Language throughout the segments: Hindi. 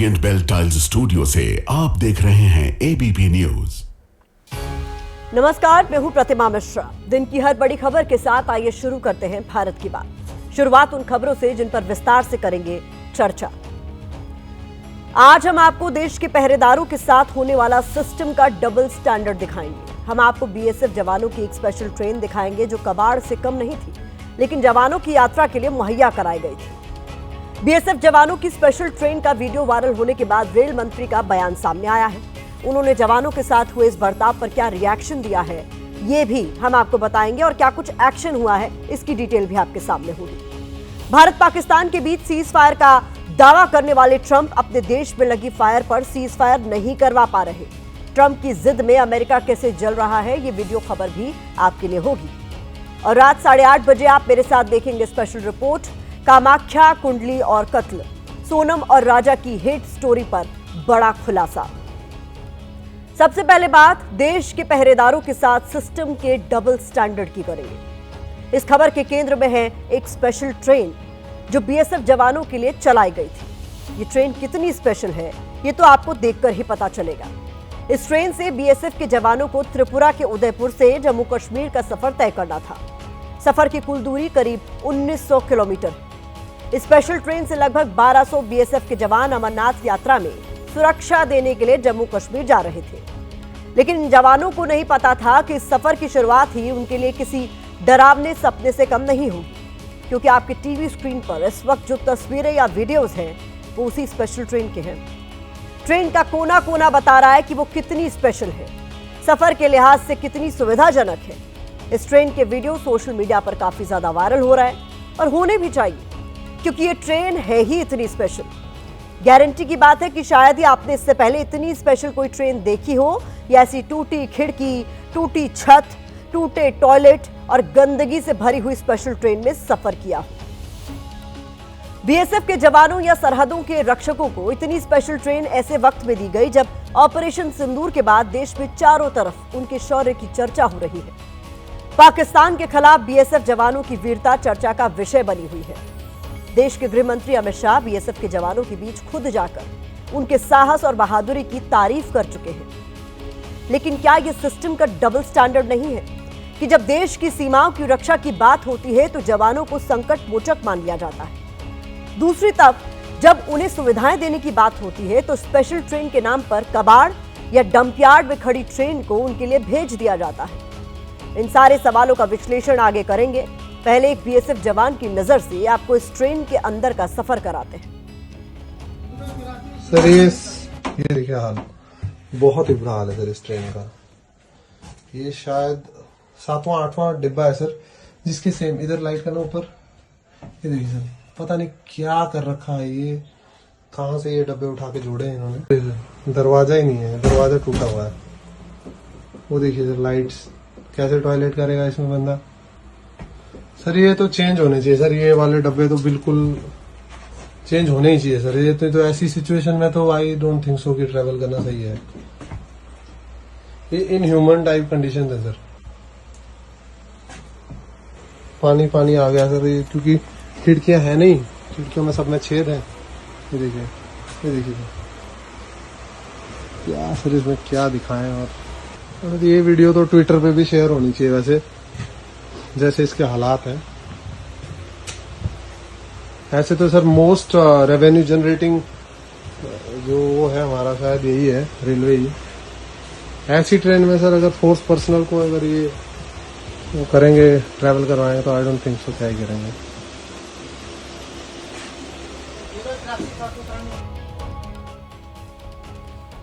ओरिएंट बेल टाइल्स स्टूडियो से आप देख रहे हैं एबीपी न्यूज। नमस्कार, मैं हूं प्रतिमा मिश्रा। दिन की हर बड़ी खबर के साथ आइए शुरू करते हैं भारत की बात। शुरुआत उन खबरों से जिन पर विस्तार से करेंगे चर्चा। आज हम आपको देश के पहरेदारों के साथ होने वाला सिस्टम का डबल स्टैंडर्ड दिखाएंगे। हम आपको बीएसएफ जवानों की एक स्पेशल ट्रेन दिखाएंगे जो कबाड़ से कम नहीं थी, लेकिन जवानों की यात्रा के लिए मुहैया कराई गई थी। बीएसएफ जवानों की स्पेशल ट्रेन का वीडियो वायरल होने के बाद रेल मंत्री का बयान सामने आया है। उन्होंने जवानों के साथ हुए इस बर्ताव पर क्या रिएक्शन दिया है, ये भी हम आपको बताएंगे और क्या कुछ एक्शन हुआ है इसकी डिटेल भी आपके सामने होगी। भारत पाकिस्तान के बीच सीज फायर का दावा करने वाले ट्रंप अपने देश में लगी फायर पर सीज फायर नहीं करवा पा रहे। ट्रंप की जिद में अमेरिका कैसे जल रहा है, ये वीडियो खबर भी आपके लिए होगी। और रात 8:30 बजे आप मेरे साथ देखेंगे स्पेशल रिपोर्ट कामाख्या, कुंडली और कत्ल, सोनम और राजा की हिट स्टोरी पर बड़ा खुलासा। सबसे पहले बात देश के पहरेदारों के साथ सिस्टम के डबल स्टैंडर्ड की करेंगे। इस खबर के केंद्र में है एक स्पेशल ट्रेन जो बीएसएफ जवानों के लिए चलाई गई थी। ये ट्रेन कितनी स्पेशल है ये तो आपको देखकर ही पता चलेगा। इस ट्रेन से बीएसएफ के जवानों को त्रिपुरा के उदयपुर से जम्मू कश्मीर का सफर तय करना था। सफर की कुल दूरी करीब 1900 किलोमीटर। इस स्पेशल ट्रेन से लगभग 1200 बीएसएफ के जवान अमरनाथ यात्रा में सुरक्षा देने के लिए जम्मू कश्मीर जा रहे थे। लेकिन इन जवानों को नहीं पता था कि इस सफर की शुरुआत ही उनके लिए किसी डरावने सपने से कम नहीं होगी, क्योंकि आपके टीवी स्क्रीन पर इस वक्त जो तस्वीरें या वीडियोस हैं वो उसी स्पेशल ट्रेन के हैं। ट्रेन का कोना कोना बता रहा है कि वो कितनी स्पेशल है, सफर के लिहाज से कितनी सुविधाजनक है। इस ट्रेन के वीडियो सोशल मीडिया पर काफी ज्यादा वायरल हो रहा है और होने भी चाहिए, क्योंकि ये ट्रेन है ही इतनी स्पेशल। गारंटी की बात है कि शायद ही आपने इससे पहले इतनी स्पेशल कोई ट्रेन देखी हो या ऐसी टूटी खिड़की, टूटी छत, टूटे टॉयलेट और गंदगी से भरी हुई स्पेशल ट्रेन में सफर किया हो। बीएसएफ के जवानों या सरहदों के रक्षकों को इतनी स्पेशल ट्रेन ऐसे वक्त में दी गई जब ऑपरेशन सिंदूर के बाद देश में चारों तरफ उनके शौर्य की चर्चा हो रही है। पाकिस्तान के खिलाफ बीएसएफ जवानों की वीरता चर्चा का विषय बनी हुई है। देश के गृह मंत्री अमित शाह बीएसएफ के जवानों के बीच खुद जाकर उनके साहस और बहादुरी की तारीफ कर चुके हैं। लेकिन क्या यह सिस्टम का डबल स्टैंडर्ड नहीं है कि जब देश की सीमाओं की रक्षा की बात होती है तो जवानों को संकट मोचक मान लिया जाता है, दूसरी तरफ जब उन्हें सुविधाएं देने की बात होती है तो स्पेशल ट्रेन के नाम पर कबाड़ या डंपयार्ड में खड़ी ट्रेन को उनके लिए भेज दिया जाता है। इन सारे सवालों का विश्लेषण आगे करेंगे। पहले एक बीएसएफ जवान की नजर से आपको इस ट्रेन के अंदर का सफर कराते हैं। सर ये देखिए हाल, बहुत ही बुरा हाल है सर इस ट्रेन का। ये शायद 7वां 8वां डिब्बा है सर, जिसके सेम इधर लाइट का ना ऊपर, ये देखिए सर, पता नहीं क्या कर रखा है ये, कहां से ये डब्बे उठा के जोड़े हैं इन्होंने। दरवाजा ही नहीं है, दरवाजा टूटा हुआ है। वो देखिए सर लाइट्स, कैसे टॉयलेट करेगा इसमें बंदा। सर ये तो चेंज होने चाहिए सर, ये वाले डब्बे तो बिल्कुल चेंज होने ही चाहिए सर। ये तो ऐसी सिचुएशन में तो आई डोंट थिंक सो कि ट्रैवल करना सही है। ये इनह्यूमन टाइप कंडीशन है सर। पानी पानी आ गया सर ये, क्योंकि खिड़कियां है नहीं, खिड़कियों में सब में छेद है। ये देखिए, ये देखिए क्या सर इसमें क्या दिखाएं। और ये वीडियो तो ट्विटर पे भी शेयर होनी चाहिए वैसे, जैसे इसके हालात हैं। ऐसे तो सर मोस्ट रेवेन्यू जनरेटिंग जो वो है हमारा शायद यही है, रेलवे ही। ऐसी ट्रेन में सर अगर फोर्स पर्सनल को अगर ये वो करेंगे, ट्रैवल करवाएंगे तो आई डोंट थिंक सो क्या ही करेंगे।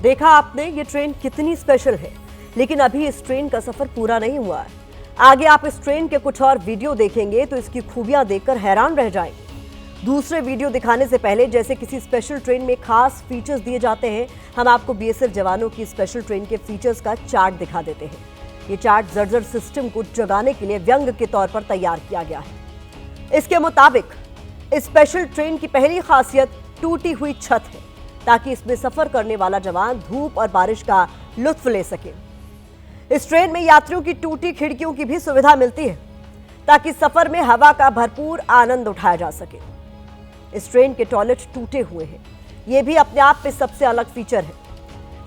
देखा आपने ये ट्रेन कितनी स्पेशल है, लेकिन अभी इस ट्रेन का सफर पूरा नहीं हुआ है। आगे आप इस ट्रेन के कुछ और वीडियो देखेंगे तो इसकी खूबियां देखकर हैरान रह जाएंगे। दूसरे वीडियो दिखाने से पहले जैसे किसी स्पेशल ट्रेन में खास फीचर्स दिए जाते हैं, हम आपको बीएसएफ जवानों की स्पेशल ट्रेन के फीचर्स का चार्ट दिखा देते हैं। ये चार्ट जर्जर सिस्टम को जगाने के लिए व्यंग के तौर पर तैयार किया गया है। इसके मुताबिक इस स्पेशल ट्रेन की पहली खासियत टूटी हुई छत है, ताकि इसमें सफर करने वाला जवान धूप और बारिश का लुत्फ ले सके। इस ट्रेन में यात्रियों की टूटी खिड़कियों की भी सुविधा मिलती है, ताकि सफर में हवा का भरपूर आनंद उठाया जा सके। इस ट्रेन के टॉयलेट टूटे हुए हैं, ये भी अपने आप में सबसे अलग फीचर है।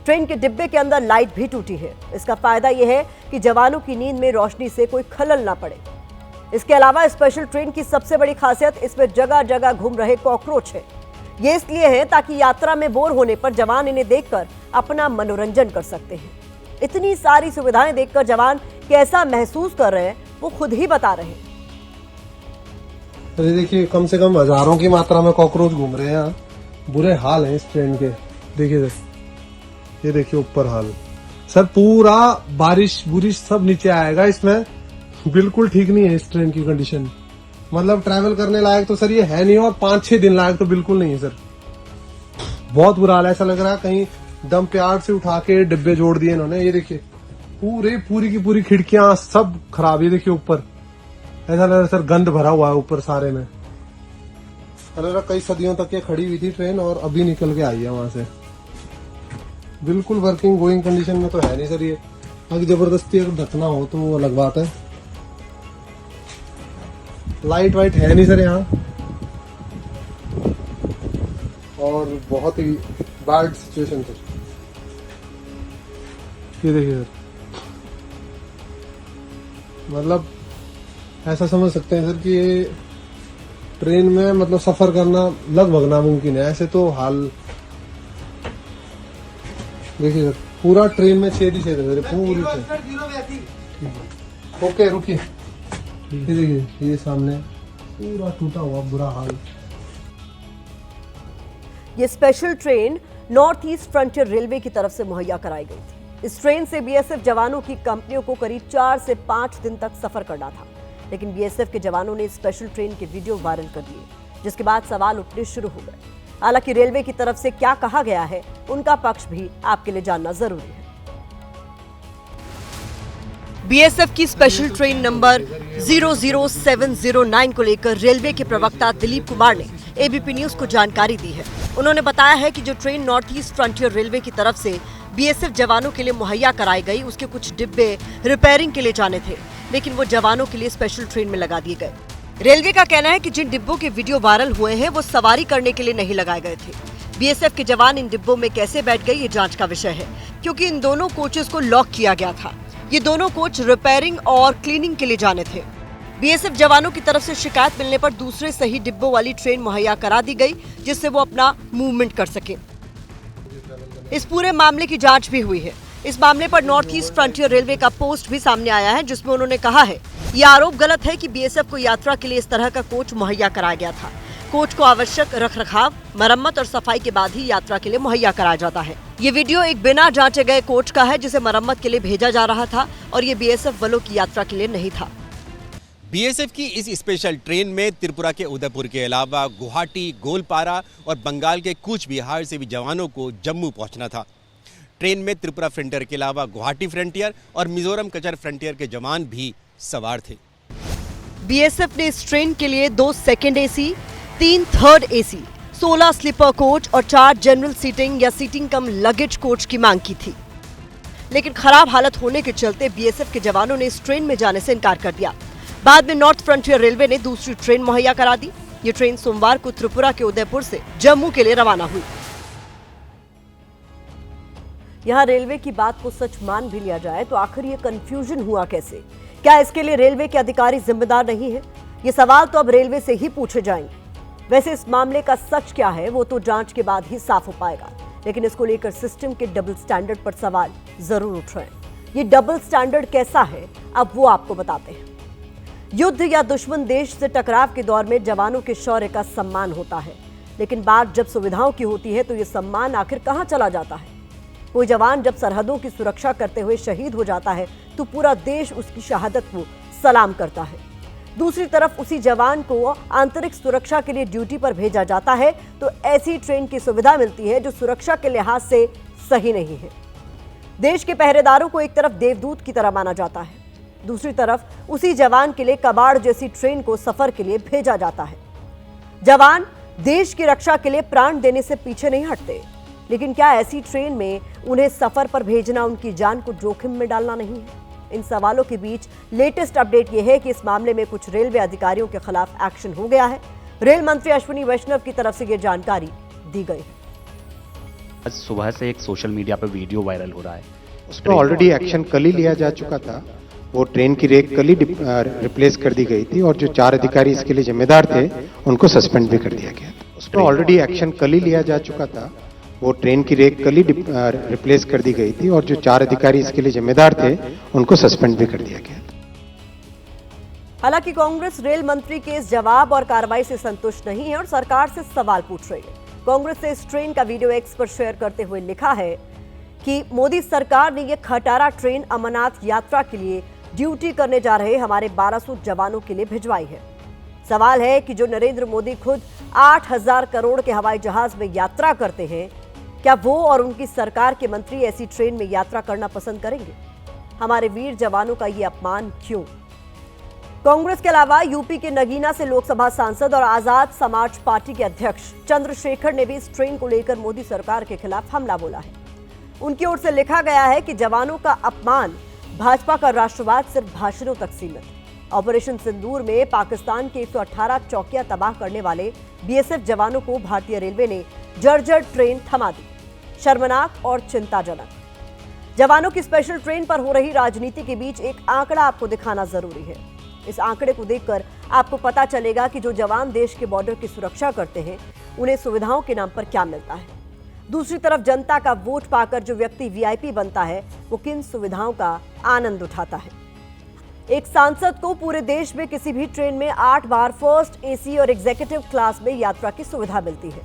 ट्रेन के डिब्बे के अंदर लाइट भी टूटी है। इसका फायदा यह है कि जवानों की नींद में रोशनी से कोई खलल ना पड़े। इसके अलावा स्पेशल ट्रेन की सबसे बड़ी खासियत इसमें जगह जगह घूम रहे कॉकरोच है। ये इसलिए है ताकि यात्रा में बोर होने पर जवान इन्हें देखकर अपना मनोरंजन कर सकते हैं। इतनी सारी सुविधाएं देखकर जवान कैसा महसूस कर रहे हैं वो खुद ही बता रहे हैं। तो देखिए कम से कम हजारों की मात्रा में कॉकरोच घूम रहे हैं यहाँ। बुरे हाल हैं इस ट्रेन के। देखिए ये देखिए ऊपर हाल सर, पूरा बारिश बुरिश सब नीचे आएगा इसमें। बिल्कुल ठीक नहीं है इस ट्रेन की कंडीशन। मतलब ट्रैवल करने लायक तो सर ये है नहीं, और 5-6 दिन लायक तो बिल्कुल नहीं है सर। बहुत बुरा हाल है। ऐसा लग रहा है कहीं डंप यार्ड से उठा के डिब्बे जोड़ दिए इन्होंने। ये देखिए पूरी की पूरी खिड़कियां सब खराब। ये देखिए ऊपर ऐसा लग रहा है सर गंद भरा हुआ है ऊपर सारे में। लग रहा कई सदियों तक ये खड़ी हुई थी ट्रेन और अभी निकल के आई है वहां से। बिल्कुल वर्किंग गोइंग कंडीशन में तो है नहीं सर ये। अगर जबरदस्ती अगर ढकना हो तो वो अलग बात है। लाइट वाइट है नहीं सर यहाँ, और बहुत ही बैड सिचुएशन सर। ये देखिए सर, मतलब ऐसा समझ सकते हैं सर कि ये ट्रेन में मतलब सफर करना लगभग नामुमकिन है। ऐसे तो हाल देखिए सर, पूरा ट्रेन में छेद ही छेद है सर, पूरी ट्रेन। ओके रुकिए, ये देखिए ये सामने पूरा टूटा हुआ बुरा हाल। ये special train north east frontier railway की तरफ से मुहैया कराई गई थी। इस ट्रेन से बीएसएफ जवानों की कंपनियों को करीब 4 से 5 दिन तक सफर करना था, लेकिन बीएसएफ के जवानों ने स्पेशल ट्रेन के वीडियो वायरल कर दिए, जिसके बाद सवाल उठने शुरू हो गए। हालांकि रेलवे की तरफ से क्या कहा गया है, उनका पक्ष भी आपके लिए जानना जरूरी है। बीएसएफ की स्पेशल ट्रेन नंबर 00709 को लेकर रेलवे के प्रवक्ता दिलीप कुमार ने एबीपी न्यूज को जानकारी दी है। उन्होंने बताया है कि जो train north east frontier railway की तरफ से बीएसएफ जवानों के लिए मुहैया कराई गई, उसके कुछ डिब्बे रिपेयरिंग के लिए जाने थे, लेकिन वो जवानों के लिए स्पेशल ट्रेन में लगा दिए गए। रेलवे का कहना है कि जिन डिब्बों के वीडियो वायरल हुए हैं वो सवारी करने के लिए नहीं लगाए गए थे। बीएसएफ के जवान इन डिब्बों में कैसे बैठ गए ये जांच का विषय है, क्योंकि इन दोनों कोचेस को लॉक किया गया था। ये दोनों कोच रिपेयरिंग और क्लीनिंग के लिए जाने थे। बीएसएफ जवानों की तरफ से शिकायत मिलने पर दूसरे सही डिब्बों वाली ट्रेन मुहैया करा दी गई, जिससे वो अपना मूवमेंट कर सके। इस पूरे मामले की जांच भी हुई है। इस मामले पर नॉर्थ ईस्ट फ्रंटियर रेलवे का पोस्ट भी सामने आया है, जिसमें उन्होंने कहा है ये आरोप गलत है कि बीएसएफ को यात्रा के लिए इस तरह का कोच मुहैया कराया गया था। कोच को आवश्यक रखरखाव, मरम्मत और सफाई के बाद ही यात्रा के लिए मुहैया कराया जाता है। ये वीडियो एक बिना जांचे गए कोच का है, जिसे मरम्मत के लिए भेजा जा रहा था, और ये बीएसएफ वालों की यात्रा के लिए नहीं था। बीएसएफ की इस स्पेशल ट्रेन में त्रिपुरा के उदयपुर के अलावा गुवाहाटी, गोलपारा और बंगाल के कूच बिहार से भी जवानों को जम्मू पहुंचना था। ट्रेन में त्रिपुरा फ्रंटियर के अलावा गुवाहाटी फ्रंटियर और मिजोरम कचर फ्रंटियर के जवान भी सवार थे। बीएसएफ ने इस ट्रेन के लिए 2 second AC, 3 third AC, 16 sleeper coach और 4 जनरल सीटिंग या सीटिंग कम लगेज कोच की मांग की थी, लेकिन खराब हालत होने के चलते बीएसएफ के जवानों ने इस ट्रेन में जाने से इनकार कर दिया। बाद में नॉर्थ फ्रंटियर रेलवे ने दूसरी ट्रेन मुहैया करा दी। ये ट्रेन सोमवार को त्रिपुरा के उदयपुर से जम्मू के लिए रवाना हुई। यहाँ रेलवे की बात को सच मान भी लिया जाए तो आखिर ये कंफ्यूजन हुआ कैसे? क्या इसके लिए रेलवे के अधिकारी जिम्मेदार नहीं है? ये सवाल तो अब रेलवे से ही पूछे जाएंगे। वैसे इस मामले का सच क्या है वो तो जांच के बाद ही साफ हो पाएगा, लेकिन इसको लेकर सिस्टम के डबल स्टैंडर्ड पर सवाल जरूर उठ रहे हैं। ये डबल स्टैंडर्ड कैसा है, अब वो आपको बताते हैं। युद्ध या दुश्मन देश से टकराव के दौर में जवानों के शौर्य का सम्मान होता है, लेकिन बात जब सुविधाओं की होती है तो ये सम्मान आखिर कहां चला जाता है? कोई जवान जब सरहदों की सुरक्षा करते हुए शहीद हो जाता है तो पूरा देश उसकी शहादत को सलाम करता है। दूसरी तरफ उसी जवान को आंतरिक सुरक्षा के लिए ड्यूटी पर भेजा जाता है तो ऐसी ट्रेन की सुविधा मिलती है जो सुरक्षा के लिहाज से सही नहीं है। देश के पहरेदारों को एक तरफ देवदूत की तरह माना जाता है, दूसरी तरफ उसी जवान के लिए कबाड़ जैसी ट्रेन को सफर के लिए भेजा जाता है। जवान देश की रक्षा के लिए प्राण देने से पीछे नहीं हटते, लेकिन क्या ऐसी ट्रेन में उन्हें सफर पर भेजना उनकी जान को जोखिम में डालना नहीं है? इन सवालों के बीच लेटेस्ट अपडेट यह है कि इस मामले में कुछ रेलवे अधिकारियों के खिलाफ एक्शन हो गया है। रेल मंत्री अश्विनी वैष्णव की तरफ से यह जानकारी दी गई है। आज सुबह से एक सोशल मीडिया पर वीडियो वायरल हो रहा है। उस पर ऑलरेडी एक्शन कल ही लिया जा चुका था। वो ट्रेन की रेक कल ही रिप्लेस कर दी गई थी और जो 4 अधिकारी इसके लिए जिम्मेदार थे उनको सस्पेंड भी कर दिया गया। उस पर ऑलरेडी एक्शन कल ही लिया जा चुका था। वो ट्रेन की रेक कल ही रिप्लेस कर दी गई थी और जो 4 अधिकारी इसके लिए जिम्मेदार थे उनको सस्पेंड भी कर दिया गया। हालांकि कांग्रेस रेल मंत्री के इस जवाब और कार्रवाई से संतुष्ट नहीं है और सरकार से सवाल पूछ रही है। कांग्रेस ने इस ट्रेन का वीडियो एक्स पर शेयर करते हुए लिखा है कि मोदी सरकार ने यह खटारा ट्रेन अमरनाथ यात्रा के लिए ड्यूटी करने जा रहे हमारे 1200 जवानों के लिए भिजवाई है। सवाल है कि जो नरेंद्र मोदी खुद 8000 करोड़ के हवाई जहाज में यात्रा करते हैं, क्या वो और उनकी सरकार के मंत्री ऐसी ट्रेन में यात्रा करना पसंद करेंगे? हमारे वीर जवानों का ये अपमान क्यों? कांग्रेस के अलावा यूपी के नगीना से लोकसभा सांसद और आजाद समाज पार्टी के अध्यक्ष चंद्रशेखर ने भी इस ट्रेन को लेकर मोदी सरकार के खिलाफ हमला बोला है। उनकी ओर से लिखा गया है कि जवानों का अपमान, भाजपा का राष्ट्रवाद सिर्फ भाषणों तक सीमित। ऑपरेशन सिंदूर में पाकिस्तान के 118 चौकियां तबाह करने वाले बीएसएफ जवानों को भारतीय रेलवे ने जर्जर ट्रेन थमा दी। शर्मनाक और चिंताजनक। जवानों की स्पेशल ट्रेन पर हो रही राजनीति के बीच एक आंकड़ा आपको दिखाना जरूरी है। इस आंकड़े को देखकर आपको पता चलेगा कि जो जवान देश के बॉर्डर की सुरक्षा करते हैं, उन्हें सुविधाओं के नाम पर क्या मिलता है। दूसरी तरफ जनता का वोट पाकर जो व्यक्ति वीआईपी बनता है, वो किन सुविधाओं का आनंद उठाता है। एक सांसद को पूरे देश में किसी भी ट्रेन में 8 बार फर्स्ट एसी और एग्जीक्यूटिव क्लास में यात्रा की सुविधा मिलती है।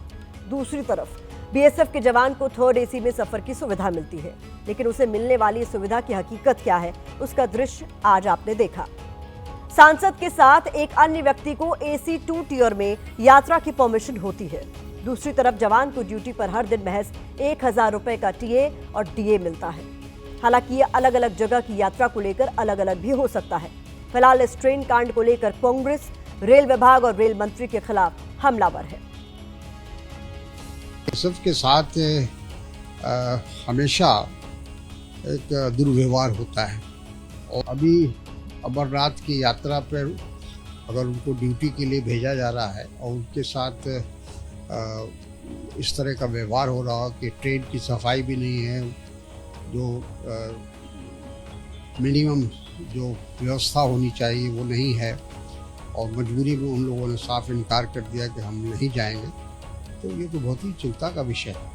दूसरी तरफ बीएसएफ के जवान को 3rd एसी में सफर की सुविधा मिलती है, लेकिन उसे मिलने वाली सुविधा की हकीकत क्या है, उसका दृश्य आज आपने देखा। सांसद के साथ एक अन्य व्यक्ति को एसी 2 टियर में यात्रा की परमिशन होती है। दूसरी तरफ जवान को ड्यूटी पर हर दिन महज 1000 रुपए का टीए और डीए मिलता है। हालांकि ये अलग अलग जगह की यात्रा को लेकर अलग अलग भी हो सकता है। फिलहाल इस ट्रेन कांड को लेकर कांग्रेस रेल विभाग और रेल मंत्री के खिलाफ हमलावर है। बीएसएफ के साथ हमेशा एक दुर्व्यवहार होता है और अभी अमरनाथ की यात्रा पर अगर उनको ड्यूटी के लिए भेजा जा रहा है और उनके साथ इस तरह का व्यवहार हो रहा हो कि ट्रेन की सफाई भी नहीं है, जो मिनिमम जो व्यवस्था होनी चाहिए वो नहीं है और मजबूरी में उन लोगों ने साफ इनकार कर दिया कि हम नहीं जाएंगे, तो ये तो बहुत ही चिंता का विषय है।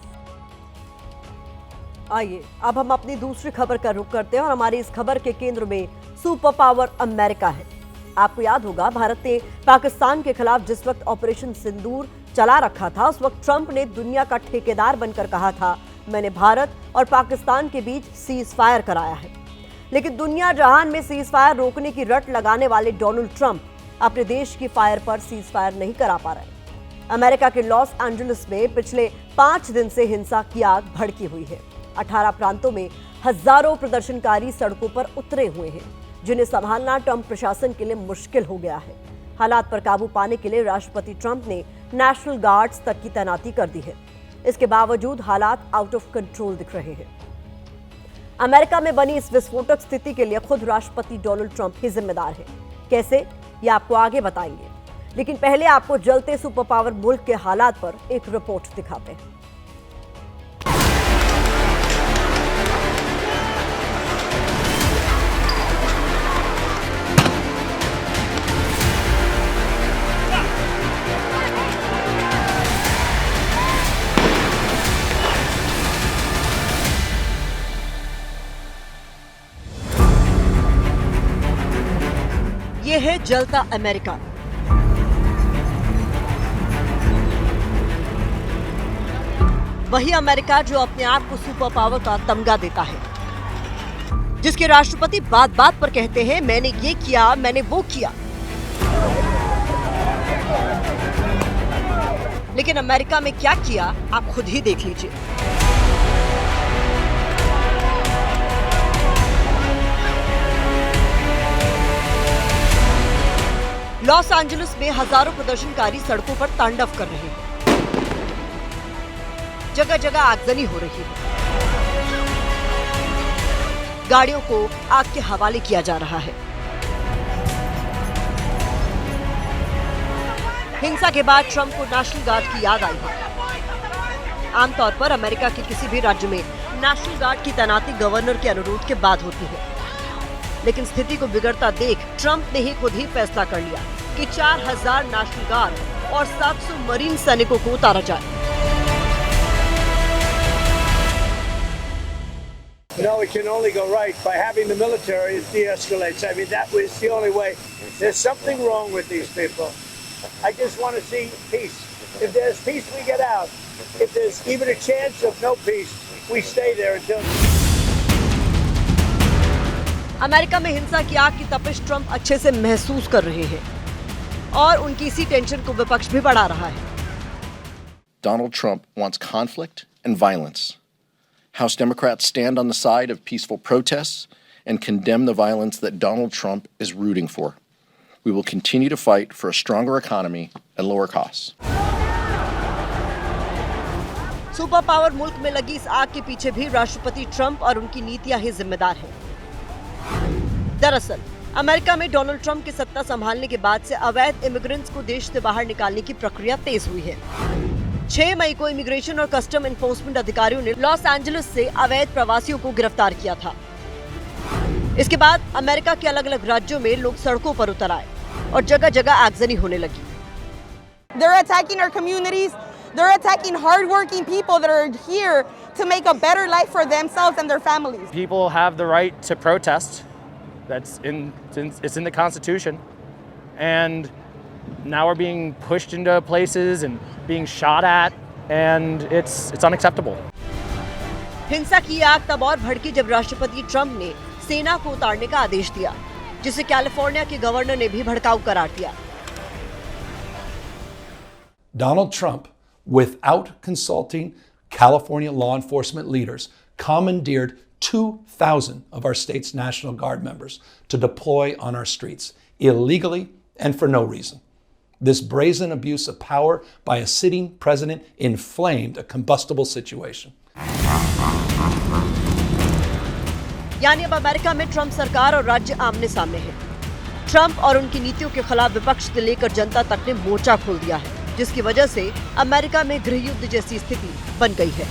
आइए अब हम अपनी दूसरी खबर का रुख करते हैं और हमारी इस खबर के केंद्र में सुपर पावर अमेरिका है। आपको याद होगा, भारत ने पाकिस्तान के खिलाफ जिस वक्त ऑपरेशन सिंदूर चला रखा था, उस वक्त ट्रंप ने दुनिया का ठेकेदार बनकर कहा था, मैंने भारत और पाकिस्तान के बीच सीज फायर कराया है। लेकिन दुनिया जहान में सीज फायर रोकने की रट लगाने वाले डोनाल्ड ट्रंप अपने देश की फायर पर सीज फायर नहीं करा पा रहे। अमेरिका के लॉस एंजलिस में पिछले 5 दिन से हिंसा की आग भड़की हुई है। 18 प्रांतों में हजारों प्रदर्शनकारी सड़कों पर उतरे हुए हैं, जिन्हें संभालना ट्रंप प्रशासन के लिए मुश्किल हो गया है। हालात पर काबू पाने के लिए राष्ट्रपति ट्रंप ने नेशनल गार्ड्स तक की तैनाती कर दी है। इसके बावजूद हालात आउट ऑफ कंट्रोल दिख रहे हैं। अमेरिका में बनी इस विस्फोटक स्थिति के लिए खुद राष्ट्रपति डोनाल्ड ट्रंप ही जिम्मेदार है। कैसे, ये आपको आगे बताएंगे, लेकिन पहले आपको जलते सुपर पावर मुल्क के हालात पर एक रिपोर्ट दिखाते हैं। ये है जलता अमेरिका। वही अमेरिका जो अपने आप को सुपर पावर का तमगा देता है, जिसके राष्ट्रपति बात बात पर कहते हैं मैंने ये किया, मैंने वो किया। लेकिन अमेरिका में क्या किया, आप खुद ही देख लीजिए। लॉस एंजलिस में हजारों प्रदर्शनकारी सड़कों पर तांडव कर रहे हैं। जगह जगह आगजनी हो रही है। गाड़ियों को आग के हवाले किया जा रहा है। हिंसा के बाद ट्रंप को नेशनल गार्ड की याद आई है। आमतौर पर अमेरिका के किसी भी राज्य में नेशनल गार्ड की तैनाती गवर्नर के अनुरोध के बाद होती है, लेकिन स्थिति को बिगड़ता देख ट्रंप ने खुद ही फैसला कर लिया कि 4000 नेशनल गार्ड और 700 मरीन सैनिकों को उतारा जाए। No, it can only go right by having the military de-escalates. I mean, that was the only way. There's something wrong with these people. I just want to see peace. If there's peace, we get out. If there's even a chance of no peace, we stay there until. America में हिंसा की आग की तपिश ट्रंप अच्छे से महसूस कर रहे हैं और उनकी इसी टेंशन को विपक्ष भी बढ़ा रहा है। Donald Trump wants conflict and violence. House Democrats stand on the side of peaceful protests and condemn the violence that Donald Trump is rooting for. We will continue to fight for a stronger economy and lower costs. Super power मुल्क में लगी इस आग के पीछे भी राष्ट्रपति ट्रंप और उनकी नीतियां ही जिम्मेदार हैं। दरअसल अमेरिका में डोनाल्ड ट्रंप की सत्ता संभालने के बाद से अवैध इमिग्रेंट्स को देश से बाहर निकालने की प्रक्रिया तेज हुई है। 6 मई को इमिग्रेशन और कस्टम एनफोर्समेंट अधिकारियों ने लॉस एंजलिस से अवैध प्रवासियों को गिरफ्तार किया था। इसके बाद अमेरिका के अलग अलग राज्यों में लोग सड़कों पर उतर आए और जगह जगह आगजनी होने लगी। They're attacking our communities. They're attacking hardworking people that are here to make a better life for themselves and their families. People have the right to protest. It's in the Constitution, and now we're being pushed into places and being shot at, and it's unacceptable. हिंसा की आग तब और भड़की जब राष्ट्रपति ट्रंप ने सेना को उतारने का आदेश दिया, जिसे कैलिफोर्निया के गवर्नर ने भी भड़काऊ करार दिया। Donald Trump, without consulting California law enforcement leaders, commandeered 2,000 of our state's National Guard members to deploy on our streets, illegally and for no reason. This brazen abuse of power by a sitting president inflamed a combustible situation. यानी अब अमेरिका में ट्रंप सरकार और राज्य आमने सामने हैं। ट्रंप और उनकी नीतियों के खिलाफ विपक्ष से लेकर जनता तक ने मोर्चा खोल दिया है, जिसकी वजह से अमेरिका में गृह युद्ध जैसी स्थिति बन गई है।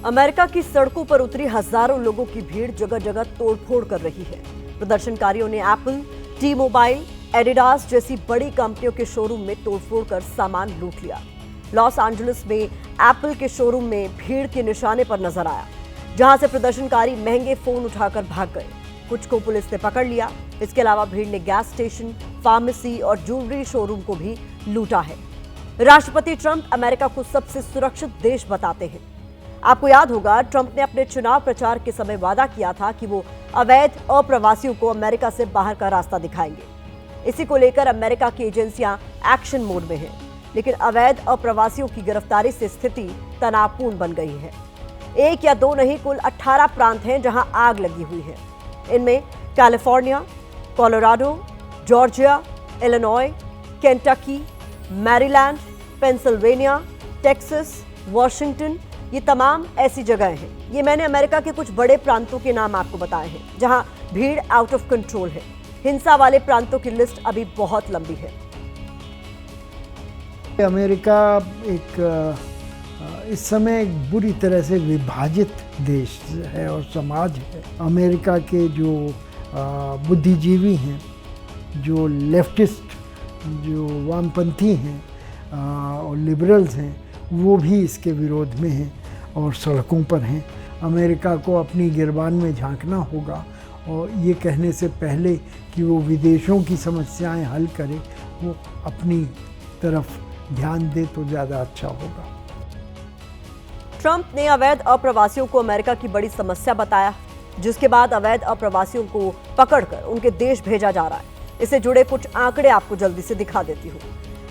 अमेरिका की सड़कों पर उतरी हजारों लोगों की भीड़ जगह जगह तोड़फोड़ कर रही है। प्रदर्शनकारियों ने एप्पल, टी मोबाइल, एडिडास जैसी बड़ी कंपनियों के शोरूम में तोड़फोड़ कर सामान लूट लिया। लॉस एंजलिस में एप्पल के शोरूम में भीड़ के निशाने पर नजर आया, जहां से प्रदर्शनकारी महंगे फोन उठाकर भाग गए। कुछ को पुलिस ने पकड़ लिया। इसके अलावा भीड़ ने गैस स्टेशन, फार्मेसी और ज्वेलरी शोरूम को भी लूटा है। राष्ट्रपति ट्रंप अमेरिका को सबसे सुरक्षित देश बताते हैं। आपको याद होगा, ट्रंप ने अपने चुनाव प्रचार के समय वादा किया था कि वो अवैध अप्रवासियों को अमेरिका से बाहर का रास्ता दिखाएंगे। इसी को लेकर अमेरिका की एजेंसियां एक्शन मोड में हैं, लेकिन अवैध अप्रवासियों की गिरफ्तारी से स्थिति तनावपूर्ण बन गई है। 1 या 2 नहीं, कुल 18 प्रांत हैं जहां आग लगी हुई है। इनमें California, Colorado, Georgia, Illinois, Kentucky, Maryland, Pennsylvania, Texas, Washington, ये तमाम ऐसी जगह हैं। ये मैंने अमेरिका के कुछ बड़े प्रांतों के नाम आपको बताए हैं जहां भीड़ आउट ऑफ कंट्रोल है। हिंसा वाले प्रांतों की लिस्ट अभी बहुत लंबी है। अमेरिका इस समय एक बुरी तरह से विभाजित देश है और समाज है। अमेरिका के जो बुद्धिजीवी हैं, जो लेफ्टिस्ट, जो वामपंथी हैं और लिबरल्स हैं, वो भी इसके विरोध में हैं और सड़कों पर हैं। अमेरिका को अपनी गिरबान में झांकना होगा और ये कहने से पहले कि वो विदेशों की समस्याएं हल करे, वो अपनी तरफ ध्यान दे तो ज़्यादा अच्छा होगा। ट्रंप ने अवैध अप्रवासियों को अमेरिका की बड़ी समस्या बताया, जिसके बाद अवैध अप्रवासियों को पकड़कर उनके देश भेजा जा रहा है। इससे जुड़े कुछ आंकड़े आपको जल्दी से दिखा देती हूँ।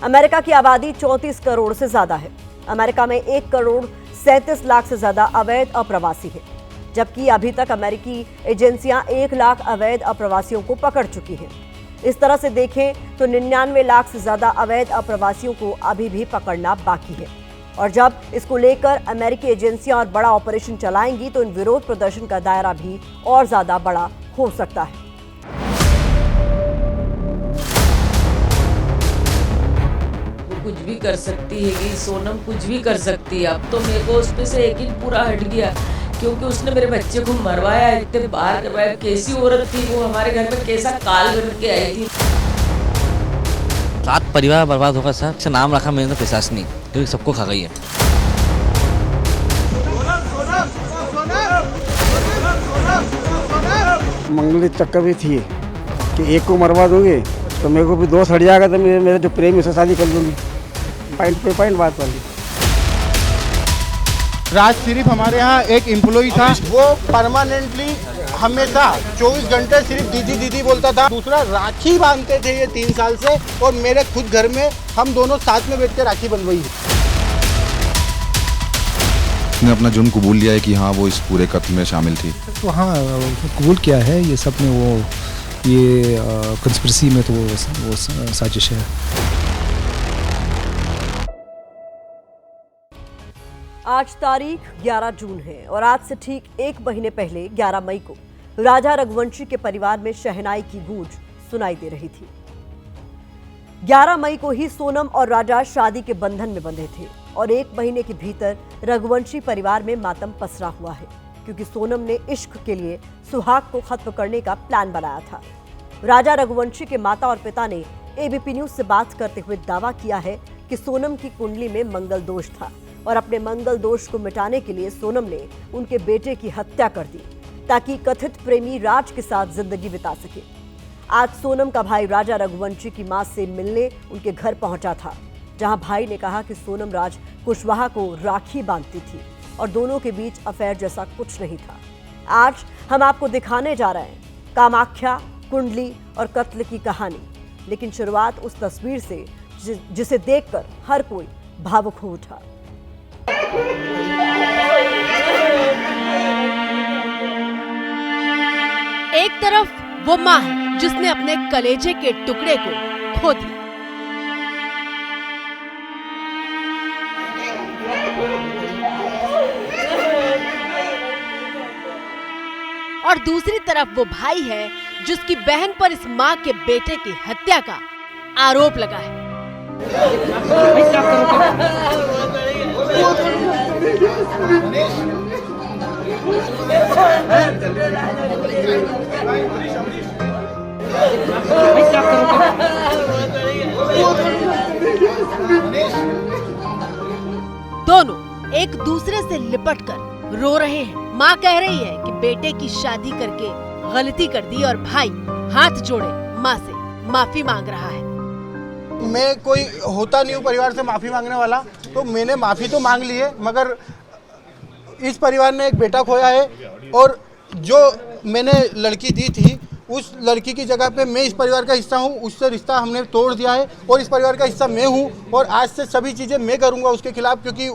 अमेरिका की आबादी 34 करोड़ से ज्यादा है। अमेरिका में 1 करोड़ 37 लाख से ज्यादा अवैध अप्रवासी है, जबकि अभी तक अमेरिकी एजेंसियां 1 लाख अवैध अप्रवासियों को पकड़ चुकी हैं। इस तरह से देखें तो 99 लाख से ज्यादा अवैध अप्रवासियों को अभी भी पकड़ना बाकी है। और जब इसको लेकर अमेरिकी एजेंसियां और बड़ा ऑपरेशन चलाएंगी तो इन विरोध प्रदर्शन का दायरा भी और ज्यादा बड़ा हो सकता है। कुछ भी कर सकती है कि सोनम कुछ भी कर सकती है। अब तो मेरे को उसमें से यकीन पूरा हट गया, क्योंकि उसने मेरे बच्चे को मरवाया, इतने बार करवाया। कैसी औरत थी वो, हमारे घर में कैसा काल बन के आई थी। 7 परिवार बर्बाद होगा सर। अच्छा नाम रखा मैंने तो प्रशासनिक, क्योंकि सबको खा गई है। मंगल चक्कर भी थी कि एक को मरवा दूंगी तो मेरे को भी 2 हट जाएगा, तो मेरे जो प्रेमी से शादी कर लूँगी। पॉइंट पे पॉइंट बात वाली। राज सिर्फ हमारे यहाँ एक एम्प्लॉई था, वो परमानेंटली हमेशा 24 घंटे सिर्फ दीदी दीदी बोलता था। दूसरा, राखी बांधते थे ये 3 साल से, और मेरे खुद घर में हम दोनों साथ में बैठ के राखी बंधवाई है। उसने अपना जुर्म कबूल लिया है कि हाँ वो इस पूरे कत्ल में शामिल थी। तो हाँ कबूल किया है ये सब ने, वो ये कंस्पिरेसी में तो वो साजिश है। आज तारीख 11 जून है और आज से ठीक 1 महीने पहले 11 मई को राजा रघुवंशी के परिवार में शहनाई की गूंज सुनाई दे रही थी। 11 मई को ही सोनम और राजा शादी के बंधन में बंधे थे और 1 महीने के भीतर रघुवंशी परिवार में मातम पसरा हुआ है, क्योंकि सोनम ने इश्क के लिए सुहाग को खत्म करने का प्लान बनाया था। राजा रघुवंशी के माता और पिता ने एबीपी न्यूज से बात करते हुए दावा किया है कि सोनम की कुंडली में मंगल दोष था और अपने मंगल दोष को मिटाने के लिए सोनम ने उनके बेटे की हत्या कर दी ताकि कथित प्रेमी राज के साथ जिंदगी बिता सके। आज सोनम का भाई राजा रघुवंशी की मां से मिलने उनके घर पहुंचा था, जहां भाई ने कहा कि सोनम राज कुशवाहा को राखी बांधती थी और दोनों के बीच अफेयर जैसा कुछ नहीं था। आज हम आपको दिखाने जा रहे हैं कामाख्या, कुंडली और कत्ल की कहानी, लेकिन शुरुआत उस तस्वीर से जिसे देखकर हर कोई भावुक हो उठा। एक तरफ वो मां है जिसने अपने कलेजे के टुकड़े को खो दिया, और दूसरी तरफ वो भाई है जिसकी बहन पर इस मां के बेटे की हत्या का आरोप लगा है। दोनों एक दूसरे से लिपटकर रो रहे हैं। माँ कह रही है कि बेटे की शादी करके गलती कर दी और भाई हाथ जोड़े माँ से माफी मांग रहा है। मैं कोई होता नहीं हूँ परिवार से माफी मांगने वाला, तो मैंने माफी तो मांग ली है, मगर इस परिवार ने एक बेटा खोया है और जो मैंने लड़की दी थी उस लड़की की जगह पे मैं इस परिवार का हिस्सा हूँ, उससे रिश्ता हमने तोड़ दिया है और इस परिवार का हिस्सा मैं हूँ और आज से सभी चीज़ें मैं करूँगा उसके खिलाफ, क्योंकि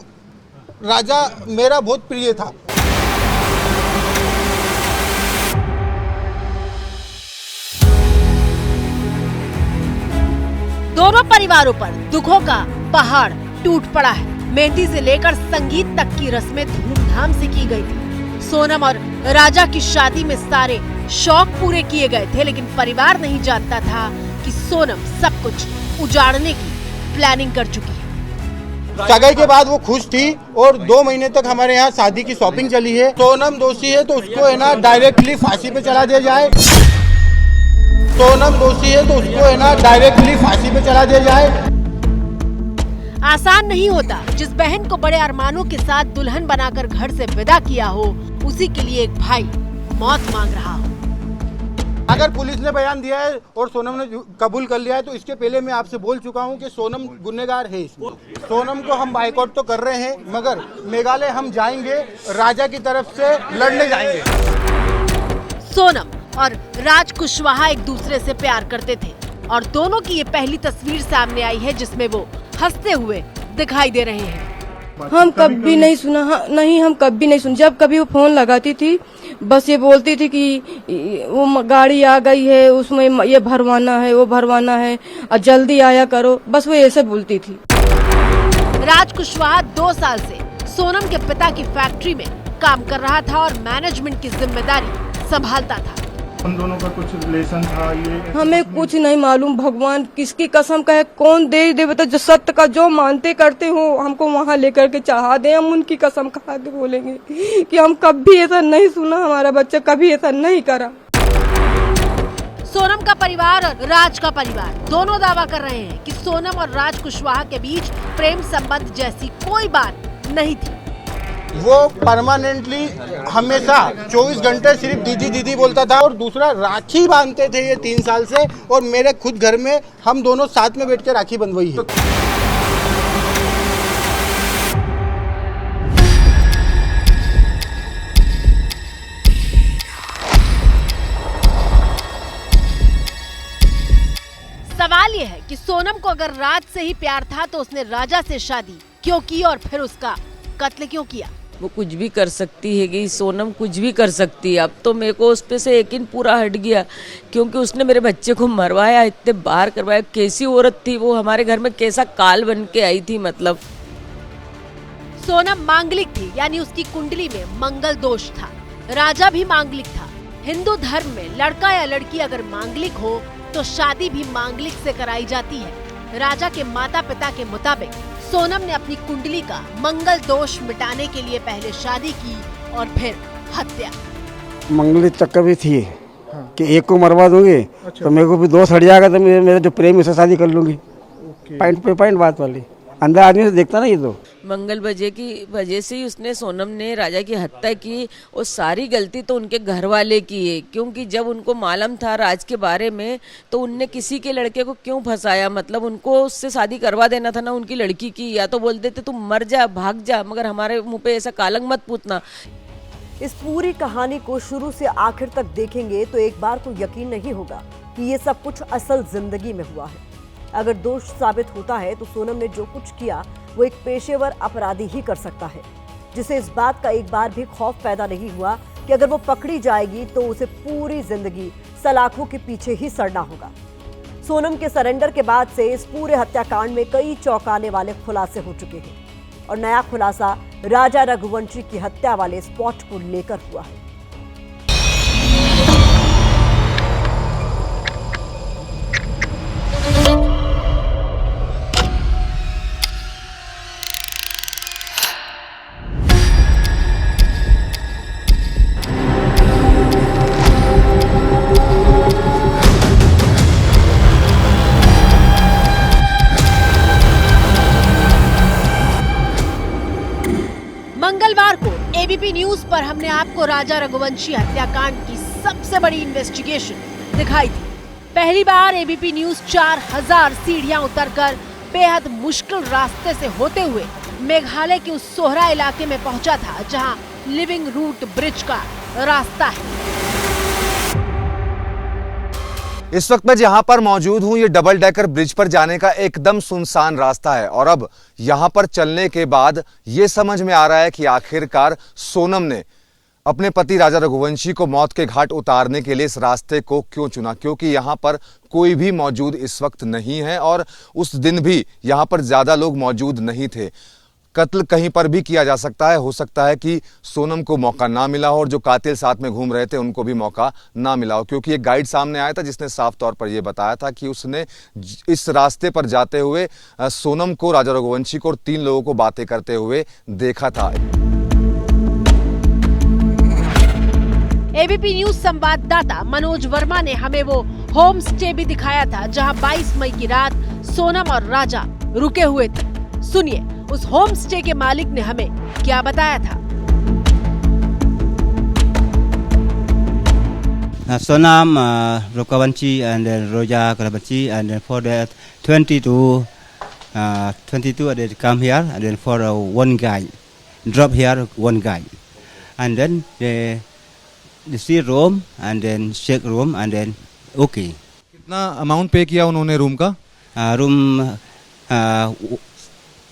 राजा मेरा बहुत प्रिय था। दोनों परिवारों पर दुखों का पहाड़ टूट पड़ा है। मेहंदी से लेकर संगीत तक की रस्में धूमधाम से की गई थी। सोनम और राजा की शादी में सारे शौक पूरे किए गए थे, लेकिन परिवार नहीं जानता था कि सोनम सब कुछ उजाड़ने की प्लानिंग कर चुकी है। सगाई के बाद वो खुश थी और 2 महीने तक हमारे यहाँ शादी की शॉपिंग चली है। सोनम दोषी है तो उसको है ना डायरेक्टली फांसी पे चला दिया जाए। सोनम दोषी है तो उसको है ना डायरेक्टली फांसी पे चला दिया जाए। आसान नहीं होता जिस बहन को बड़े अरमानों के साथ दुल्हन बनाकर घर से विदा किया हो, उसी के लिए एक भाई मौत मांग रहा हो। अगर पुलिस ने बयान दिया है और सोनम ने कबूल कर लिया है तो इसके पहले मैं आपसे बोल चुका हूं कि सोनम गुनहगार है। सोनम को हम बाइकआउट तो कर रहे हैं, मगर मेघालय हम जाएंगे, राजा की तरफ से लड़ने जाएंगे। सोनम और राज कुशवाहा एक दूसरे से प्यार करते थे और दोनों की ये पहली तस्वीर सामने आई है जिसमें वो हंसते हुए दिखाई दे रहे हैं। हम कभी नहीं सुना, नहीं हम कभी नहीं सुन। जब कभी वो फोन लगाती थी बस ये बोलती थी कि वो गाड़ी आ गई है, उसमें ये भरवाना है, वो भरवाना है और जल्दी आया करो, बस वो ऐसे बोलती थी। राज कुशवाहा 2 साल से सोनम के पिता की फैक्ट्री में काम कर रहा था और मैनेजमेंट की जिम्मेदारी संभालता था। उन दोनों का कुछ रिलेशन था ये? हमें कुछ नहीं मालूम, भगवान किसकी कसम कहे, कौन दे दे बता, जो सत्य का जो मानते करते हो हमको वहाँ लेकर के चाहा दे, हम उनकी कसम खा के बोलेंगे कि हम कभी ऐसा नहीं सुना, हमारा बच्चा कभी ऐसा नहीं करा। सोनम का परिवार और राज का परिवार दोनों दावा कर रहे हैं कि सोनम और राज कुशवाहा के बीच प्रेम संबंध जैसी कोई बात नहीं थी। वो परमानेंटली हमेशा 24 घंटे सिर्फ दीदी दीदी बोलता था, और दूसरा राखी बांधते थे ये 3 साल से, और मेरे खुद घर में हम दोनों साथ में बैठ के राखी बंधवाई है। सवाल ये है कि सोनम को अगर राज से ही प्यार था तो उसने राजा से शादी क्यों की और फिर उसका कत्ल क्यों किया? वो कुछ भी कर सकती है कि सोनम कुछ भी कर सकती है। अब तो मेरे को उस पे से यकीन पूरा हट गया, क्योंकि उसने मेरे बच्चे को मरवाया, इतने बार करवाया। कैसी औरत थी वो, हमारे घर में कैसा काल बन के आई थी। मतलब सोनम मांगलिक थी, यानी उसकी कुंडली में मंगल दोष था। राजा भी मांगलिक था। हिंदू धर्म में लड़का या लड़की अगर मांगलिक हो तो शादी भी मांगलिक से कराई जाती है। राजा के माता पिता के मुताबिक सोनम ने अपनी कुंडली का मंगल दोष मिटाने के लिए पहले शादी की और फिर हत्या। मंगल चक्कर भी थी कि एक को मरवा दूंगी तो मेरे को भी 2 सड़ जाएगा, तो मेरा जो प्रेम उससे शादी कर लूंगी। पॉइंट पे पॉइंट बात वाली, अंदर आदमी से देखता ना ये तो। मंगल की वजह से ही उसने सोनम ने राजा की हत्या की, और सारी गलती तो उनके घर वाले की है, क्योंकि जब उनको मालूम था राज के बारे में तो उनने किसी के लड़के को क्यों फंसाया। मतलब उनको उससे शादी करवा देना था ना उनकी लड़की की, या तो बोल देते तुम मर जा भाग जा, मगर हमारे मुंह पे ऐसा कालंक मत पूतना। इस पूरी कहानी को शुरू से आखिर तक देखेंगे तो एक बार तो यकीन नहीं होगा कि ये सब कुछ असल जिंदगी में हुआ है। अगर दोष साबित होता है तो सोनम ने जो कुछ किया वो एक पेशेवर अपराधी ही कर सकता है, जिसे इस बात का एक बार भी खौफ पैदा नहीं हुआ कि अगर वो पकड़ी जाएगी तो उसे पूरी जिंदगी सलाखों के पीछे ही सड़ना होगा। सोनम के सरेंडर के बाद से इस पूरे हत्याकांड में कई चौंकाने वाले खुलासे हो चुके हैं, और नया खुलासा राजा रघुवंशी की हत्या वाले स्पॉट को लेकर हुआ है। मंगलवार को एबीपी न्यूज पर हमने आपको राजा रघुवंशी हत्याकांड की सबसे बड़ी इन्वेस्टिगेशन दिखाई थी। पहली बार एबीपी न्यूज 4000 सीढ़ियां उतरकर बेहद मुश्किल रास्ते से होते हुए मेघालय के उस सोहरा इलाके में पहुंचा था जहां लिविंग रूट ब्रिज का रास्ता है। इस वक्त मैं जहां पर मौजूद हूं, ये डबल डेकर ब्रिज पर जाने का एकदम सुनसान रास्ता है, और अब यहां पर चलने के बाद ये समझ में आ रहा है कि आखिरकार सोनम ने अपने पति राजा रघुवंशी को मौत के घाट उतारने के लिए इस रास्ते को क्यों चुना, क्योंकि यहां पर कोई भी मौजूद इस वक्त नहीं है, और उस दिन भी यहां पर ज्यादा लोग मौजूद नहीं थे। कत्ल कहीं पर भी किया जा सकता है, हो सकता है कि सोनम को मौका ना मिला हो और जो कातिल साथ में घूम रहे थे उनको भी मौका ना मिला हो, क्योंकि एक गाइड सामने आया था जिसने साफ तौर पर यह बताया था कि उसने इस रास्ते पर जाते हुए सोनम को, राजा रघुवंशी को और 3 लोगों को बातें करते हुए देखा था। एबीपी न्यूज संवाददाता मनोज वर्मा ने हमें वो होम स्टे भी दिखाया था जहां 22 मई की रात सोनम और राजा रुके हुए थे। सुनिए उस होम स्टे के मालिक ने हमें क्या बताया था। Sonam Rukhavanshi and then Roja Karabachi, and then for that 22 they come here, and then for one guy drop here one guy, and then they see room and then check room and then okay. कितना अमाउंट पे किया उन्होंने रूम का? रूम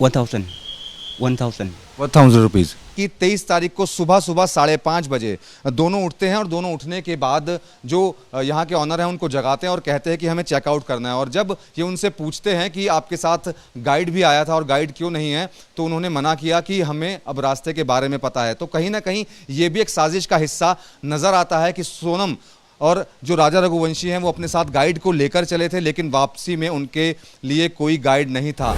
1000 रुपीज कि 23 तारीख को सुबह 5:30 बजे दोनों उठते हैं, और दोनों उठने के बाद जो यहाँ के ऑनर हैं उनको जगाते हैं और कहते हैं कि हमें चेकआउट करना है। और जब ये उनसे पूछते हैं कि आपके साथ गाइड भी आया था और गाइड क्यों नहीं है, तो उन्होंने मना किया कि हमें अब रास्ते के बारे में पता है। तो कहीं ना कहीं ये भी एक साजिश का हिस्सा नजर आता है कि सोनम और जो राजा रघुवंशी हैं वो अपने साथ गाइड को लेकर चले थे, लेकिन वापसी में उनके लिए कोई गाइड नहीं था।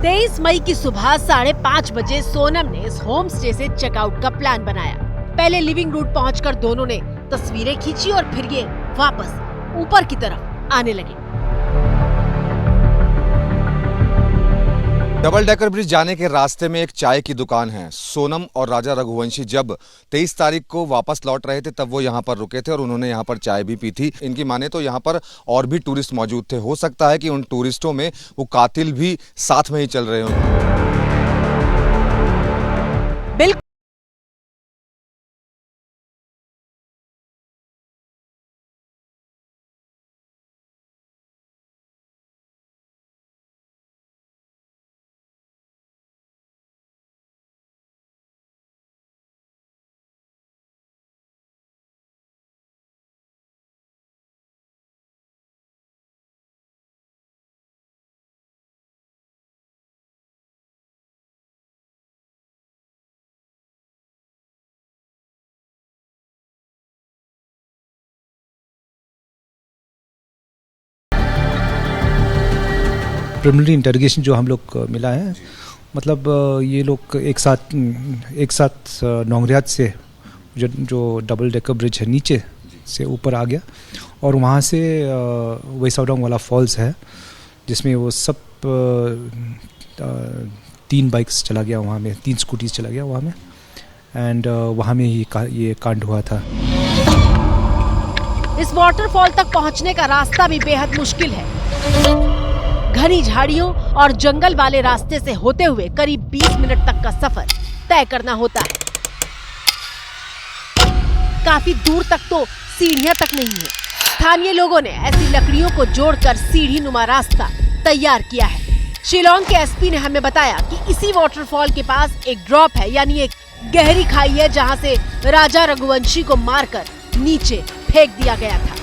23 मई की सुबह 5:30 बजे सोनम ने इस होम स्टे से चेकआउट का प्लान बनाया। पहले लिविंग रूम पहुंचकर दोनों ने तस्वीरें खींची और फिर ये वापस ऊपर की तरफ आने लगे। डबल डेकर ब्रिज जाने के रास्ते में एक चाय की दुकान है। सोनम और राजा रघुवंशी जब 23 तारीख को वापस लौट रहे थे तब वो यहाँ पर रुके थे और उन्होंने यहाँ पर चाय भी पी थी। इनकी माने तो यहाँ पर और भी टूरिस्ट मौजूद थे। हो सकता है कि उन टूरिस्टों में वो कातिल भी साथ में ही चल रहे हों। बिल्कुल प्रिलिमिनरी इंटरोगेशन जो हम लोग मिला है, मतलब ये लोग एक साथ नौगरियात से जो डबल डेकर ब्रिज है नीचे से ऊपर आ गया और वहाँ से वेसाउडोंग वाला फॉल्स है जिसमें वो सब 3 बाइक्स चला गया वहाँ में, 3 स्कूटीज चला गया वहाँ में एंड वहाँ में ये कांड हुआ था। इस वाटरफॉल तक पहुंचने का रास्ता भी बेहद मुश्किल है। घनी झाड़ियों और जंगल वाले रास्ते से होते हुए करीब 20 मिनट तक का सफर तय करना होता है। काफी दूर तक तो सीढ़ियां तक नहीं है। स्थानीय लोगों ने ऐसी लकड़ियों को जोड़कर सीढ़ी नुमा रास्ता तैयार किया है। शिलोंग के एसपी ने हमें बताया कि इसी वाटरफॉल के पास एक ड्रॉप है, यानी एक गहरी खाई है जहां से राजा रघुवंशी को मारकर नीचे फेंक दिया गया था।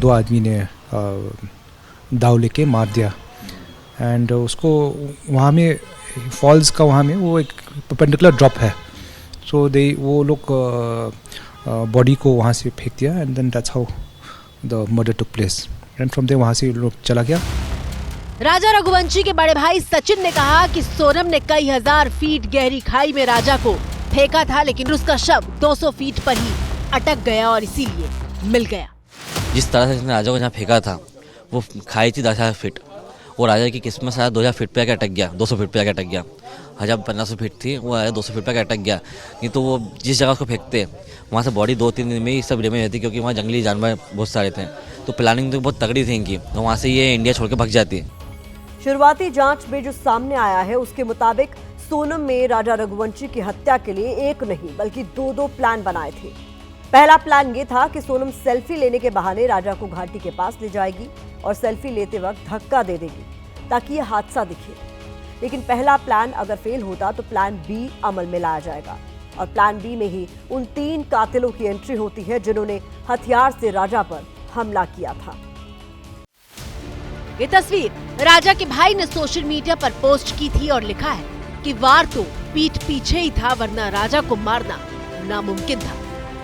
2 आदमी ने दाव लेके मार दिया एंड उसको वहाँ में फॉल्स का वहाँ में वो एक परपेंडिकुलर ड्रॉप है, सो वो लोग बॉडी को वहाँ से फेंक दिया and then that's how the murder took place and from there वहाँ से लोग चला गया। राजा रघुवंशी के बड़े भाई सचिन ने कहा कि सोनम ने कई हजार फीट गहरी खाई में राजा को फेंका था, लेकिन उसका शव 200 फीट पर ही अटक गया और इसीलिए मिल गया। जिस तरह से इसने राजा को जहाँ फेंका था वो खाई थी 10,000 फीट, वो राजा की किस्मत से 2000 फीट पे आके अटक गया, 200 फीट पे आके अटक गया। 1500 फीट थी, वो आया 200 फीट पे आके अटक गया। नहीं तो वो जिस जगह उसको फेंकते वहाँ से बॉडी 2-3 दिन में ही सब डैमेज होती, क्योंकि वहाँ जंगली जानवर बहुत सारे थे, तो प्लानिंग तो बहुत तगड़ी थी इनकी, तो वहाँ से ये इंडिया छोड़ के भाग जाती। शुरुआती जांच में जो सामने आया है उसके मुताबिक सोनम में राजा रघुवंशी की हत्या के लिए एक नहीं बल्कि 2 प्लान बनाए थे। पहला प्लान ये था कि सोनम सेल्फी लेने के बहाने राजा को घाटी के पास ले जाएगी और सेल्फी लेते वक्त धक्का दे देगी ताकि यह हादसा दिखे। लेकिन पहला प्लान अगर फेल होता तो प्लान बी अमल में लाया जाएगा और प्लान बी में ही उन 3 कातिलों की एंट्री होती है जिन्होंने हथियार से राजा पर हमला किया था। ये तस्वीर राजा के भाई ने सोशल मीडिया पर पोस्ट की थी और लिखा है कि वार तो पीठ पीछे ही था, वरना राजा को मारना नामुमकिन था।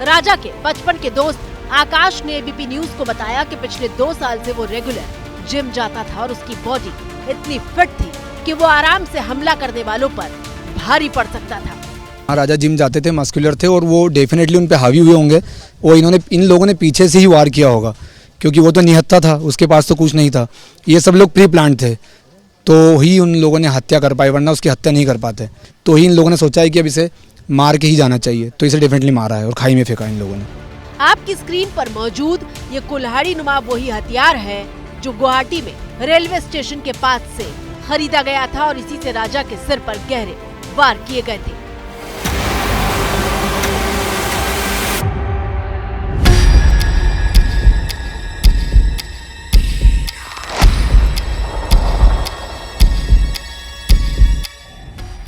राजा के बचपन के दोस्त आकाश ने एबीपी न्यूज को बताया कि पिछले 2 साल से वो रेगुलर जिम जाता था और उसकी बॉडी इतनी फिट थी कि वो आराम से हमला करने वालों पर भारी पड़ सकता था। राजा जिम जाते थे, मस्कुलर थे और वो डेफिनेटली उन पे हावी हुए होंगे और इन लोगों ने पीछे से ही वार किया होगा, क्योंकि वो तो निहत्था था, उसके पास तो कुछ नहीं था। ये सब लोग प्री प्लान थे, तो ही उन लोगों ने हत्या कर पाए, वरना उसकी हत्या नहीं कर पाते। तो ही इन लोगों ने सोचा है कि अब इसे मार के ही जाना चाहिए, तो इसे डेफिनेटली मारा है और खाई में फेंका इन लोगों ने। आपकी स्क्रीन पर मौजूद ये कुल्हाड़ी नुमा वही हथियार है जो गुवाहाटी में रेलवे स्टेशन के पास से खरीदा गया था और इसी से राजा के सिर पर गहरे वार किए गए थे।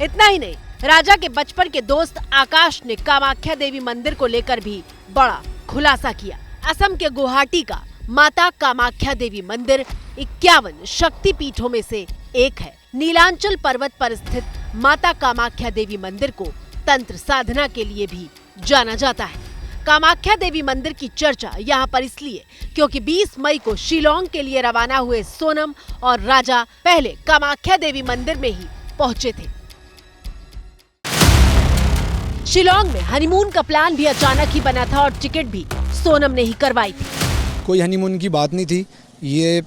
इतना ही नहीं, राजा के बचपन के दोस्त आकाश ने कामाख्या देवी मंदिर को लेकर भी बड़ा खुलासा किया। असम के गुवाहाटी का माता कामाख्या देवी मंदिर 51 शक्ति पीठों में से एक है। नीलांचल पर्वत पर स्थित माता कामाख्या देवी मंदिर को तंत्र साधना के लिए भी जाना जाता है। कामाख्या देवी मंदिर की चर्चा यहाँ पर इसलिए क्योंकि 20 मई को शिलोंग के लिए रवाना हुए सोनम और राजा पहले कामाख्या देवी मंदिर में ही पहुंचे थे। शिलोंग में हनीमून का प्लान भी अचानक ही बना था और टिकट भी सोनम ने ही करवाई थी। कोई हनीमून की बात नहीं थी, ये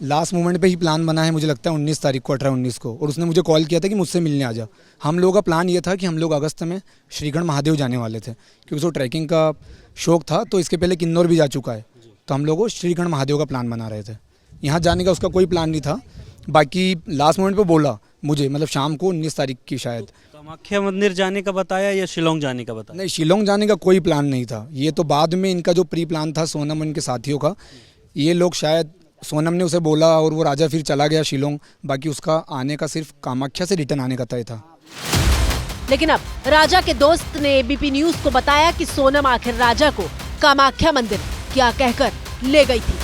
लास्ट मोमेंट पे ही प्लान बना है, मुझे लगता है 19 तारीख को, 18-19 को, और उसने मुझे कॉल किया था कि मुझसे मिलने आ जा। हम लोगों का प्लान ये था कि हम लोग अगस्त में श्रीगढ़ महादेव जाने वाले थे, क्योंकि उसको ट्रैकिंग का शौक था, तो इसके पहले किन्नौर भी जा चुका है, तो हम लोगों श्रीगढ़ महादेव का प्लान बना रहे थे। यहाँ जाने का उसका कोई प्लान नहीं था, बाकी लास्ट मोमेंट पर बोला मुझे, मतलब शाम को 19 तारीख की शायद। कामाख्या मंदिर जाने का बताया या शिलोंग जाने का बताया? नहीं, शिलोंग जाने का कोई प्लान नहीं था, ये तो बाद में इनका जो प्री प्लान था सोनम और इनके साथियों का, ये लोग शायद सोनम ने उसे बोला और वो राजा फिर चला गया शिलोंग, बाकी उसका आने का सिर्फ कामाख्या से रिटर्न आने का तय था। लेकिन अब राजा के दोस्त ने एबीपी न्यूज को बताया कि सोनम आखिर राजा को कामाख्या मंदिर क्या कहकर ले गई थी।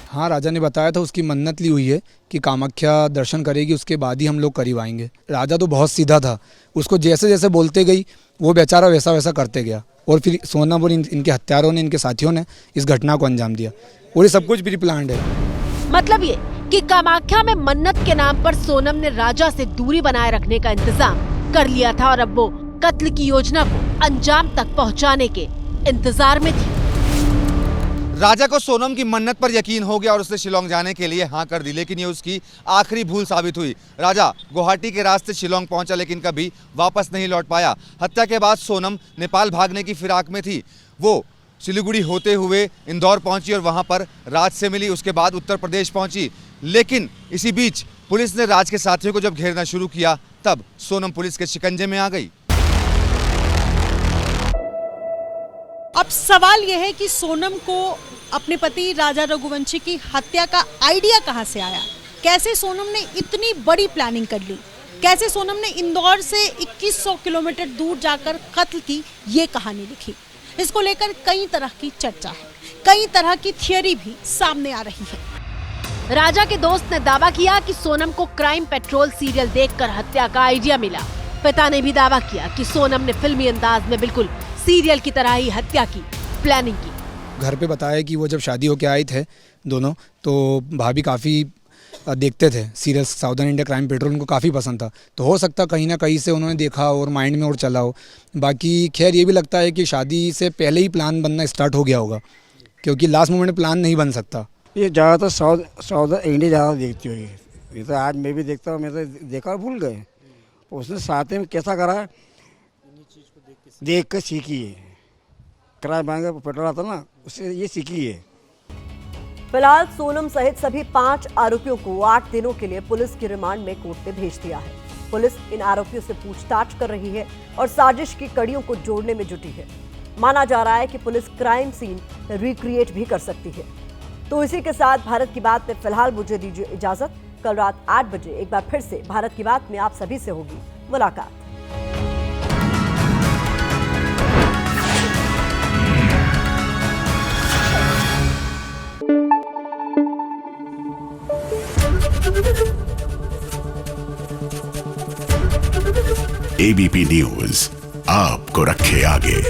हाँ, राजा ने बताया था उसकी मन्नत ली हुई है कि कामाख्या दर्शन करेगी, उसके बाद ही हम लोग करीब आएंगे। राजा तो बहुत सीधा था, उसको जैसे जैसे बोलते गई वो बेचारा वैसा वैसा करते गया, और फिर सोनम और इनके हत्यारों ने, इनके साथियों ने इस घटना को अंजाम दिया, और ये सब कुछ प्री प्लान्ड है। मतलब ये कि कामाख्या में मन्नत के नाम पर सोनम ने राजा से दूरी बनाए रखने का इंतजाम कर लिया था और अब वो कत्ल की योजना को अंजाम तक पहुंचाने के इंतजार में थी। राजा को सोनम की मन्नत पर यकीन हो गया और उसने शिलोंग जाने के लिए हाँ कर दी, लेकिन ये उसकी आखिरी भूल साबित हुई। राजा गुवाहाटी के रास्ते शिलोंग पहुंचा, लेकिन कभी वापस नहीं लौट पाया। हत्या के बाद सोनम नेपाल भागने की फिराक में थी। वो सिलीगुड़ी होते हुए इंदौर पहुंची और वहां पर राज से मिली, उसके बाद उत्तर प्रदेश पहुंची। लेकिन इसी बीच पुलिस ने राज के साथियों को जब घेरना शुरू किया, तब सोनम पुलिस के शिकंजे में आ गई। अब सवाल यह है कि सोनम को अपने पति राजा रघुवंशी की हत्या का आइडिया कहां से आया? कैसे सोनम ने इतनी बड़ी प्लानिंग कर ली? कैसे सोनम ने इंदौर से 2100 किलोमीटर दूर जाकर कत्ल की ये कहानी लिखी? इसको लेकर कई तरह की चर्चा है, कई तरह की थियरी भी सामने आ रही है। राजा के दोस्त ने दावा किया कि सोनम को क्राइम पेट्रोल सीरियल देखकर हत्या का आइडिया मिला। पिता ने भी दावा किया कि सोनम ने फिल्मी अंदाज में बिल्कुल सीरियल की तरह ही हत्या की प्लानिंग की। घर पे बताया कि वो जब शादी होके आए थे दोनों, तो भाभी काफ़ी देखते थे serial, southern India crime petrol उनको काफ़ी पसंद था, तो हो सकता कहीं ना कहीं से उन्होंने देखा और माइंड में और चला हो। बाकी खैर ये भी लगता है कि शादी से पहले ही प्लान बनना स्टार्ट हो गया होगा, क्योंकि लास्ट मोमेंट में प्लान नहीं बन सकता। ये ज़्यादातर साउदर्न इंडिया ज़्यादा देखती होगी, ये तो आज मैं भी देखता हूँ, मैं तो देखा और भूल गए। उसने साथ में कैसा करा, देख कर सीखी है, क्राइम महंगा पेट्रोल आता ना, उससे ये सीखी है। फिलहाल सोनम सहित सभी 5 आरोपियों को 8 दिनों के लिए पुलिस की रिमांड में कोर्ट में भेज दिया है। पुलिस इन आरोपियों से पूछताछ कर रही है और साजिश की कड़ियों को जोड़ने में जुटी है। माना जा रहा है कि पुलिस क्राइम सीन रिक्रिएट भी कर सकती है। तो इसी के साथ भारत की बात में फिलहाल मुझे दीजिए इजाजत। कल रात 8 बजे एक बार फिर से भारत की बात में आप सभी से होगी मुलाकात। एबीपी न्यूज आपको रखे आगे।